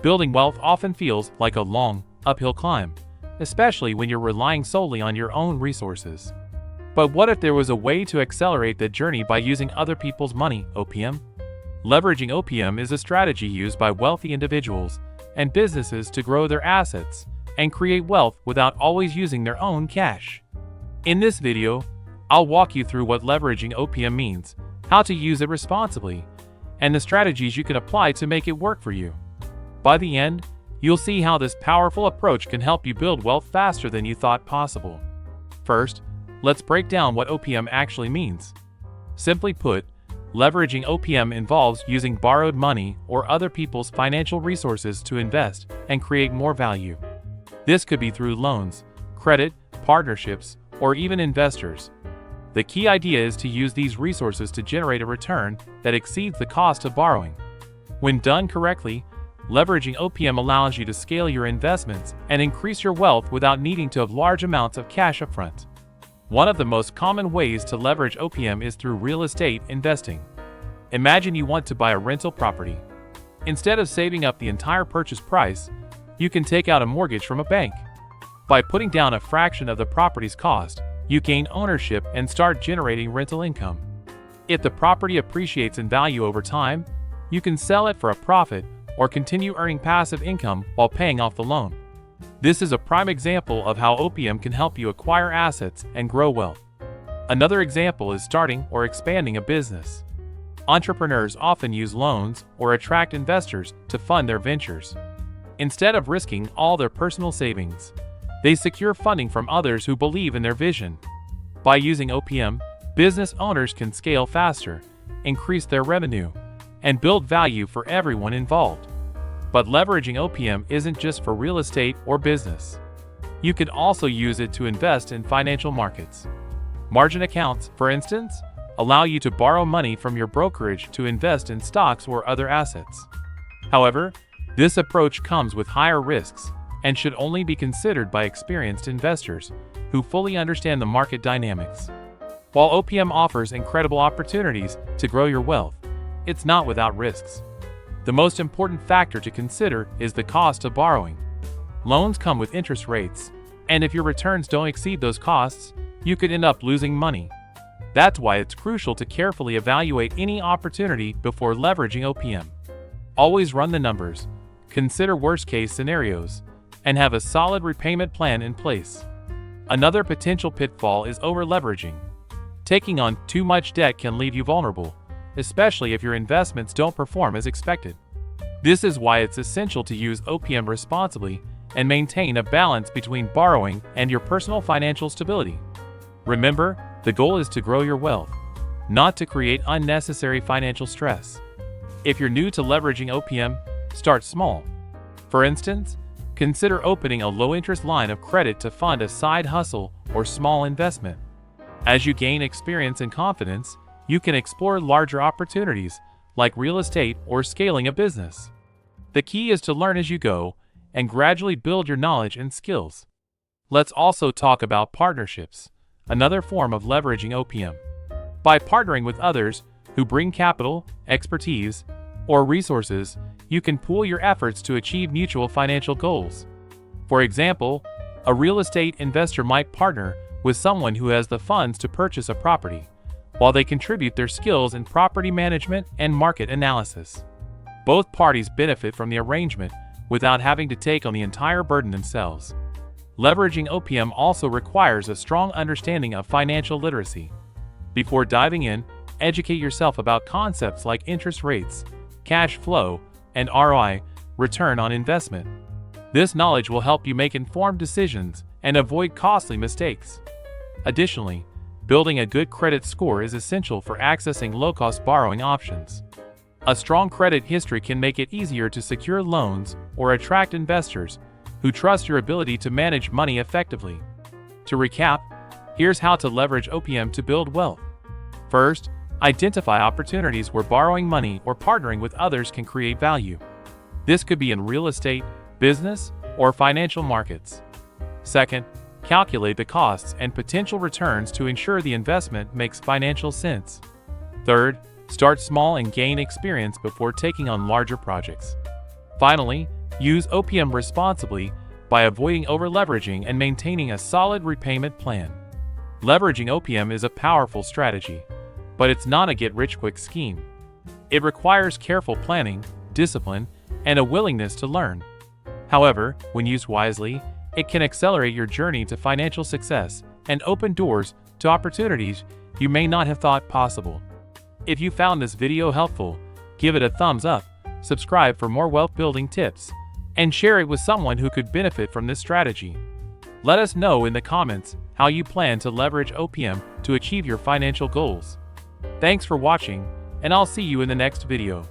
Building wealth often feels like a long, uphill climb, especially when you're relying solely on your own resources. But what if there was a way to accelerate the journey by using other people's money, OPM? Leveraging OPM is a strategy used by wealthy individuals and businesses to grow their assets and create wealth without always using their own cash. In this video, I'll walk you through what leveraging OPM means, how to use it responsibly, and the strategies you can apply to make it work for you. By the end, you'll see how this powerful approach can help you build wealth faster than you thought possible. First, let's break down what OPM actually means. Simply put, leveraging OPM involves using borrowed money or other people's financial resources to invest and create more value. This could be through loans, credit, partnerships, or even investors. The key idea is to use these resources to generate a return that exceeds the cost of borrowing. When done correctly, leveraging OPM allows you to scale your investments and increase your wealth without needing to have large amounts of cash upfront. One of the most common ways to leverage OPM is through real estate investing. Imagine you want to buy a rental property. Instead of saving up the entire purchase price, you can take out a mortgage from a bank. By putting down a fraction of the property's cost, you gain ownership and start generating rental income. If the property appreciates in value over time, you can sell it for a profit or continue earning passive income while paying off the loan. This is a prime example of how OPM can help you acquire assets and grow wealth. Another example is starting or expanding a business. Entrepreneurs often use loans or attract investors to fund their ventures. Instead of risking all their personal savings, they secure funding from others who believe in their vision. By using OPM, business owners can scale faster, increase their revenue, and build value for everyone involved. But leveraging OPM isn't just for real estate or business. You can also use it to invest in financial markets. Margin accounts, for instance, allow you to borrow money from your brokerage to invest in stocks or other assets. However, this approach comes with higher risks and should only be considered by experienced investors who fully understand the market dynamics. While OPM offers incredible opportunities to grow your wealth, it's not without risks. The most important factor to consider is the cost of borrowing. Loans come with interest rates, and if your returns don't exceed those costs, you could end up losing money. That's why it's crucial to carefully evaluate any opportunity before leveraging OPM. Always run the numbers, consider worst-case scenarios, and have a solid repayment plan in place. Another potential pitfall is over-leveraging. Taking on too much debt can leave you vulnerable, especially if your investments don't perform as expected. This is why it's essential to use OPM responsibly and maintain a balance between borrowing and your personal financial stability. Remember, the goal is to grow your wealth, not to create unnecessary financial stress. If you're new to leveraging OPM, start small. For instance, consider opening a low-interest line of credit to fund a side hustle or small investment. As you gain experience and confidence, you can explore larger opportunities like real estate or scaling a business. The key is to learn as you go and gradually build your knowledge and skills. Let's also talk about partnerships, another form of leveraging OPM. By partnering with others who bring capital, expertise, or resources, you can pool your efforts to achieve mutual financial goals. For example, a real estate investor might partner with someone who has the funds to purchase a property, while they contribute their skills in property management and market analysis. Both parties benefit from the arrangement without having to take on the entire burden themselves. Leveraging OPM also requires a strong understanding of financial literacy. Before diving in, educate yourself about concepts like interest rates, cash flow, and ROI, return on investment. This knowledge will help you make informed decisions and avoid costly mistakes. Additionally, building a good credit score is essential for accessing low-cost borrowing options. A strong credit history can make it easier to secure loans or attract investors who trust your ability to manage money effectively. To recap, here's how to leverage OPM to build wealth. First, identify opportunities where borrowing money or partnering with others can create value. This could be in real estate, business, or financial markets. Second, calculate the costs and potential returns to ensure the investment makes financial sense. Third, start small and gain experience before taking on larger projects. Finally, Use OPM responsibly by avoiding over-leveraging and maintaining a solid repayment plan. Leveraging OPM is a powerful strategy, but it's not a get-rich-quick scheme. It requires careful planning, discipline, and a willingness to learn. However, when used wisely, it can accelerate your journey to financial success and open doors to opportunities you may not have thought possible. If you found this video helpful, give it a thumbs up, subscribe for more wealth-building tips, and share it with someone who could benefit from this strategy. Let us know in the comments how you plan to leverage OPM to achieve your financial goals. Thanks for watching, and I'll see you in the next video.